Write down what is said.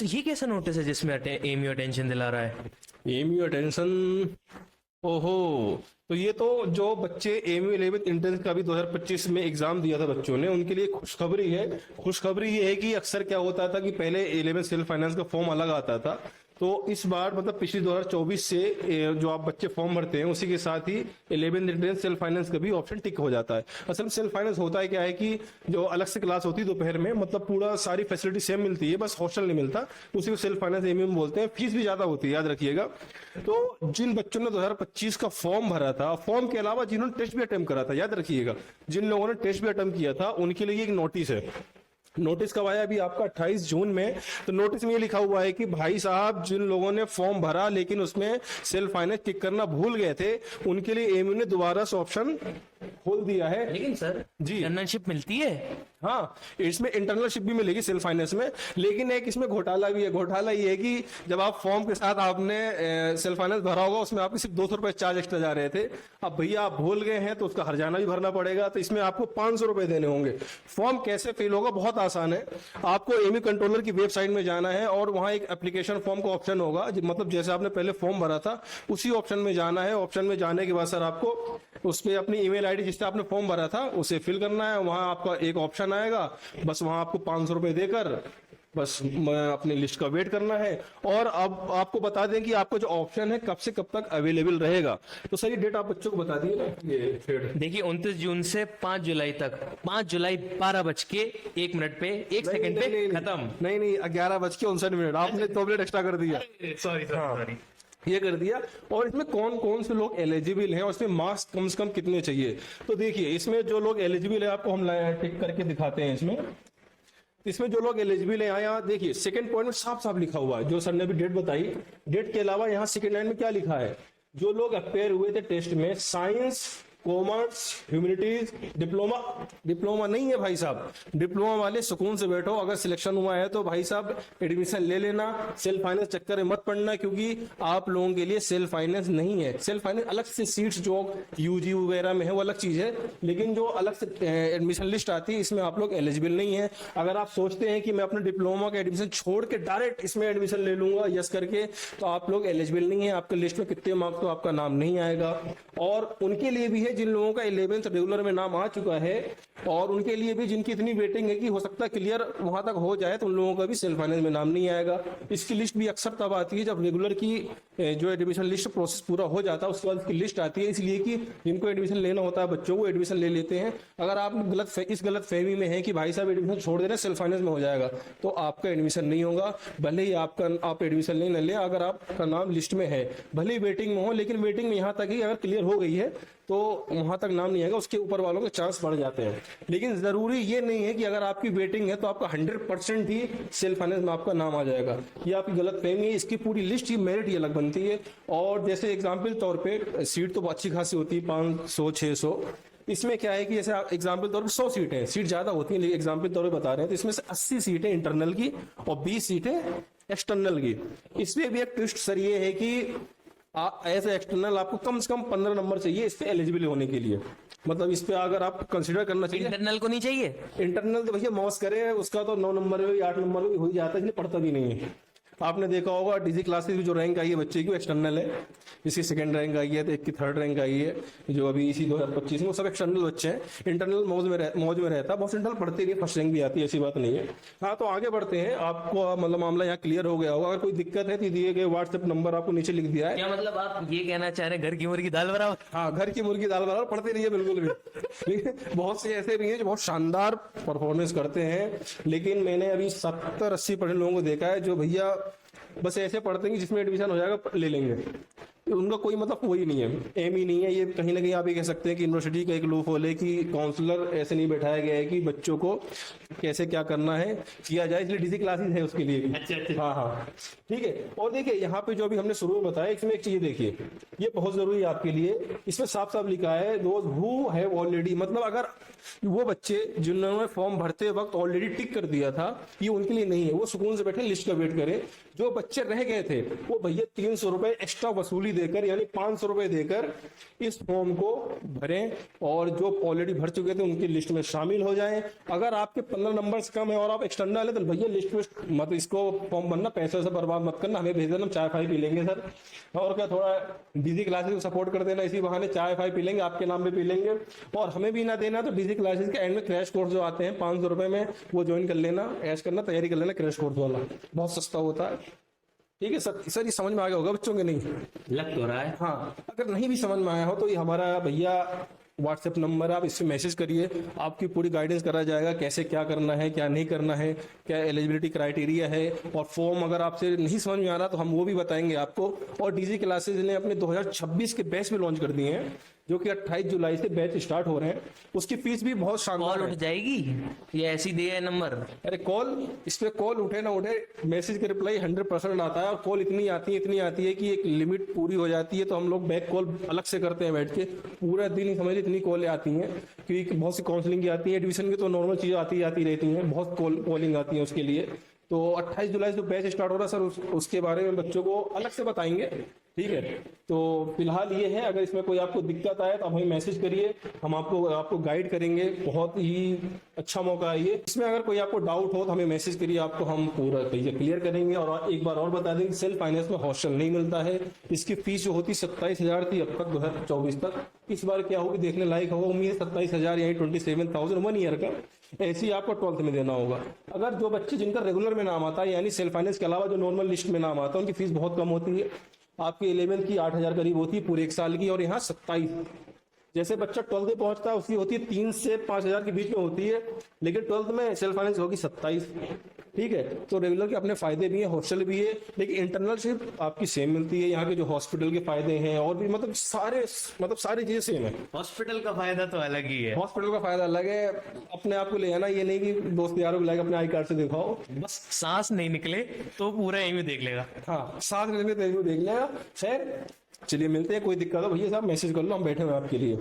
ये कैसा नोटिस है जिसमें एमयू अटेंशन दिला रहा है? एमयू अटेंशन, ओहो, तो ये तो जो बच्चे एमयू 11th इंट्रेंस का भी 2025 में एग्जाम दिया था बच्चों ने, उनके लिए खुशखबरी है। खुशखबरी ये है कि अक्सर क्या होता था कि पहले 11th सेल्फ फाइनेंस का फॉर्म अलग आता था, तो इस बार मतलब पिछली 2024 से जो आप बच्चे फॉर्म भरते हैं उसी के साथ ही 11th इंट्रेंस सेल्फ फाइनेंस का भी ऑप्शन टिक हो जाता है। असल में सेल्फ फाइनेंस होता है क्या है कि जो अलग से क्लास होती है दोपहर में, मतलब पूरा सारी फैसिलिटी सेम मिलती है, बस हॉस्टल नहीं मिलता, उसी को सेल्फ फाइनेंस एमयू बोलते हैं। फीस भी ज्यादा होती है, याद रखिएगा। तो जिन बच्चों ने 2025 का फॉर्म भरा था, फॉर्म के अलावा जिन्होंने टेस्ट भी अटेम्प्ट करा था, याद रखिएगा, जिन लोगों ने टेस्ट भी अटेम्प्ट किया था उनके लिए एक नोटिस है। नोटिस कब आया? अभी आपका 28 जून में। तो नोटिस में ये लिखा हुआ है कि भाई साहब, जिन लोगों ने फॉर्म भरा लेकिन उसमें सेल्फ फाइनेंस टिक करना भूल गए थे, उनके लिए एमयू ने दोबारा से ऑप्शन खोल दिया है। लेकिन सर जी, इंटर्नशिप मिलती है। हाँ, इसमें इंटर्नशिप भी मिलेगी सेल्फ फाइनेंस में, लेकिन एक इसमें घोटाला भी है। घोटाला ये है कि जब आप फॉर्म के साथ आपने सेल्फ फाइनेंस भरा होगा, उसमें आपके सिर्फ 200 रुपए चार्ज एक्स्ट्रा जा रहे थे। अब भैया आप भूल गए हैं तो उसका हर्जाना भी भरना पड़ेगा, तो इसमें आपको 500 रुपए देने होंगे। फॉर्म कैसे फिल होगा? बहुत आसान है। आपको एमयू कंट्रोलर की वेबसाइट में जाना है और वहां एक एप्लीकेशन फॉर्म का ऑप्शन होगा, मतलब जैसे आपने पहले फॉर्म भरा था उसी ऑप्शन में जाना है। ऑप्शन में जाने के बाद सर आपको उस पर अपनी ईमेल आईडी जिससे आपने फॉर्म भरा था उसे फिल करना है। वहां आपका एक ऑप्शन आएगा, बस वहां आपको 500 रुपए देकर बस अपनी लिस्ट का वेट करना है। और अब आपको बता दें कि आपको जो ऑप्शन है कब से कब तक अवेलेबल रहेगा। तो सर ये डेट आप बच्चों को बता दिए ना, ये फिर देखिए 29 जून से 5 जुलाई तक, 5 जुलाई 12:01 पे 1 सेकंड पे खत्म। नहीं, 11:59 आपने 2 मिनट एक्स्ट्रा कर दिया। Sorry sorry. ये कर दिया। और इसमें कौन कौन से लोग एलिजिबल हैं और इसमें मार्क्स कम से कम कितने चाहिए? तो देखिए, इसमें जो लोग एलिजिबल है आपको हम टिक करके दिखाते हैं। इसमें जो लोग एलिजिबल है, यहाँ देखिए सेकंड पॉइंट में साफ साफ लिखा हुआ है, जो सर ने अभी डेट बताई। डेट के अलावा यहाँ सेकंड लाइन में क्या लिखा है? जो लोग अपेयर हुए थे टेस्ट में, साइंस, कॉमर्स, ह्यूमैनिटीज, डिप्लोमा नहीं है भाई साहब। डिप्लोमा वाले सुकून से बैठो, अगर सिलेक्शन हुआ है तो भाई साहब एडमिशन ले लेना। सेल्फ फाइनेंस चक्कर में मत पड़ना, क्योंकि आप लोगों के लिए सेल्फ फाइनेंस नहीं है। सेल्फ फाइनेंस अलग से सीट्स जो यूजी वगैरह में है वो अलग चीज है, लेकिन जो अलग से एडमिशन लिस्ट आती है इसमें आप लोग एलिजिबल नहीं है। अगर आप सोचते हैं कि मैं अपने डिप्लोमा का एडमिशन छोड़ के डायरेक्ट इसमें एडमिशन ले लूंगा यस करके, तो आप लोग एलिजिबल नहीं है। आपके लिस्ट में कितने मार्क्स तो आपका नाम नहीं आएगा। और उनके लिए भी है जिन लोगों का 11th रेगुलर में नाम आ चुका है, और उनके लिए भी जिनकी इतनी वेटिंग है कि हो सकता है क्लियर वहां तक हो जाए, तो उन लोगों का भी सेल्फ फाइनेंस में नाम नहीं आएगा। इसकी लिस्ट भी अक्सर तब आती है जब रेगुलर की जो एडमिशन लिस्ट प्रोसेस पूरा हो जाता है, उसके बाद इसकी लिस्ट आती है। इसलिए कि जिनको एडमिशन लेना होता है बच्चों को एडमिशन ले लेते हैं। अगर आप इस गलत फहमी में है कि भाई साहब एडमिशन छोड़ दे रहे सेल्फ फाइनेंस में हो जाएगा, तो आपका एडमिशन नहीं होगा। भले ही आप एडमिशन नहीं ले, अगर आपका नाम लिस्ट में है, भले ही वेटिंग में हो, लेकिन वेटिंग में यहाँ तक ही अगर क्लियर हो गई है तो वहां तक नाम नहीं आएगा, उसके ऊपर वालों के चांस बढ़ जाते हैं। लेकिन जरूरी ये नहीं है कि अगर आपकी वेटिंग है तो आपका 100% ही सेल्फ फाइनेंस में आपका नाम आ जाएगा। ये आपकी गलत फहमी है। इसकी पूरी लिस्ट ही मेरिट ही अलग बनती है। और जैसे एग्जाम्पल तौर पे सीट तो अच्छी खासी होती है, 500 600। इसमें क्या है कि जैसे एग्जाम्पल तौर पर 100 सीटें हैं, सीट ज्यादा होती है लेकिन एग्जाम्पल तौर पर बता रहे हैं, तो इसमें से 80 सीटें इंटरनल की और 20 सीटें एक्सटर्नल की। इसमें भी एक ट्विस्ट सर ये है कि एज एक्सटर्नल आपको कम से कम 15 नंबर चाहिए इस पे एलिजिबल होने के लिए। मतलब इस पे अगर आप कंसीडर करना चाहिए। इंटरनल को नहीं चाहिए? इंटरनल तो भैया मौज करे, उसका तो 9 नंबर में 8 नंबर में हो ही जाता है, इसलिए पढ़ता भी नहीं है। आपने देखा होगा डीजी क्लासेस में जो रैंक आई है बच्चे की, वो एक्सटर्नल है। इसकी सेकंड रैंक आई है, तो एक की थर्ड रैंक आई है जो अभी इसी 2025 में, वो सब एक्सटर्नल बच्चे हैं। इंटरनल मौज में रहता, बहुत इंटरनल पढ़ते नहीं, फर्स्ट रैंक भी आती है, ऐसी बात नहीं है। हाँ, तो आगे बढ़ते हैं। आपको मतलब मामला यहाँ क्लियर हो गया होगा। अगर कोई दिक्कत है तो दिए गए व्हाट्सएप नंबर आपको नीचे लिख दिया है। क्या मतलब आप ये कहना चाह रहे हैं घर की मुर्गी दाल बराबर? हाँ, घर की मुर्गी दाल बराबर, पढ़ते नहीं है बिल्कुल भी। बहुत से ऐसे भी हैं जो बहुत शानदार परफॉर्मेंस करते हैं, लेकिन मैंने अभी 70-80% लोगों को देखा है जो भैया बस ऐसे पढ़ते हैं कि जिसमें एडमिशन हो जाएगा ले लेंगे। उनका कोई मतलब वही नहीं है, एम ही नहीं है। ये कहीं ना कहीं आप ये कह सकते हैं कि यूनिवर्सिटी का एक लूप होल है कि काउंसलर ऐसे नहीं बैठाया गया है कि बच्चों को कैसे क्या करना है किया जाए, इसलिए डीसी क्लासेस है उसके लिए भी। अच्छा। हाँ, ठीक है। और देखिए यहाँ पे जो अभी हमने शुरू में बताया, इसमें एक चीज देखिए, ये बहुत जरूरी है आपके लिए। इसमें साफ साफ लिखा है दोज हु हैव ऑलरेडी, मतलब अगर वो बच्चे जिन्होंने फॉर्म भरते वक्त ऑलरेडी टिक कर दिया था, ये उनके लिए नहीं है। वो सुकून से बैठे लिस्ट का वेट करें। जो बच्चे रह गए थे वो भैया 300 रुपए एक्स्ट्रा वसूली देकर यानी 500 रुपए देकर इस फॉर्म को भरें और जो ऑलरेडी भर चुके थे उनकी लिस्ट में शामिल हो जाएं। अगर आपके 15 नंबर्स कम है और आप एक्सटर्नल है तो भैया लिस्ट में मत इसको फॉर्म भरना, पैसे से बर्बाद मत करना, हमें भेज देना, हम चाय फाई पी लेंगे सर। और क्या थोड़ा डीजी क्लासेस को सपोर्ट कर देना, इसी बहाने चाय फाई पी लेंगे, आपके नाम पे पी लेंगे। और हमें भी ना देना तो डीजी क्लासेस के एंड में क्रैश कोर्स जो आते हैं 500 रुपए में, वो ज्वाइन कर लेना, ऐश करना, तैयारी कर लेना क्रैश कोर्स वाला, बहुत सस्ता होता है। ठीक है सर। सर ये समझ में आ गया होगा बच्चों के? नहीं लग तो रहा है। हाँ, अगर नहीं भी समझ में आया हो तो ये हमारा भैया व्हाट्सएप नंबर, आप इससे मैसेज करिए, आपकी पूरी गाइडेंस करा जाएगा कैसे क्या करना है, क्या नहीं करना है, क्या एलिजिबिलिटी क्राइटेरिया है। और फॉर्म अगर आपसे नहीं समझ में आ रहा तो हम वो भी बताएंगे आपको। और डीजी क्लासेज ने अपने 2026 के बैच भी लॉन्च कर दिए हैं, जो कि 28 जुलाई से बैच स्टार्ट हो रहे हैं। उसकी फीस भी बहुत शानदार कॉल है। उठ जाएगी, ये ऐसी दिया है नंबर? अरे कॉल, इस पे कॉल उठे ना उठे, मैसेज के रिप्लाई 100% आता है। और कॉल इतनी आती है कि एक लिमिट पूरी हो जाती है तो हम लोग बैक कॉल अलग से करते हैं बैठ के, पूरा दिन ही समझ इतनी कॉलें आती हैं। क्योंकि बहुत सी काउंसलिंग की आती है, एडमिशन की तो नॉर्मल चीजें आती रहती हैं, बहुत कॉलिंग आती है उसके लिए। तो 28 जुलाई से बैच स्टार्ट हो रहा है सर, उसके बारे में बच्चों को अलग से बताएंगे। ठीक है, तो फिलहाल ये है। अगर इसमें कोई आपको दिक्कत आए तो हमें मैसेज करिए, हम आपको गाइड करेंगे। बहुत ही अच्छा मौका है ये। इसमें अगर कोई आपको डाउट हो तो हमें मैसेज करिए, आपको हम पूरा क्लियर करेंगे। और एक बार और बता देंगे, सेल्फ फाइनेंस में हॉस्टल नहीं मिलता है। इसकी फीस जो होती 27,000 थी अब तक 2024 तक। इस बार क्या होगी देखने लायक होगा। उम्मीद है 27,000 यानी 27,000 1 ईयर का ऐसे ही आपको 12th में देना होगा। अगर जो बच्चे जिनका रेगुलर में नाम आता है यानी सेल्फ फाइनेंस के अलावा जो नॉर्मल लिस्ट में नाम आता है, उनकी फीस बहुत कम होती है। आपकी 11th की 8,000 करीब होती है पूरे एक साल की, और यहाँ 27। जैसे बच्चा 12th में पहुंचता है उसकी होती है 3 से 5,000 के बीच में होती है, लेकिन 12th में सेल्फ फाइनेंस होगी 27। ठीक है, तो रेगुलर के अपने फायदे भी हैं, हॉस्टल भी है, लेकिन इंटरनलशिप आपकी सेम मिलती है। यहाँ के जो हॉस्पिटल के फायदे हैं और भी मतलब सारी चीजें सेम है। हॉस्पिटल का फायदा तो अलग ही है। हॉस्पिटल का फायदा अलग है, अपने आप को ले आना, ये नहीं कि दोस्त यारों को लाइक अपने आई कार्ड से दिखाओ। बस सांस नहीं निकले तो पूरा यहीं देख लेगा। हाँ, साथ में देख लेगा। खैर चलिए मिलते हैं, कोई दिक्कत हो भैया साहब मैसेज कर लो, हम बैठे हुए हैं आपके लिए।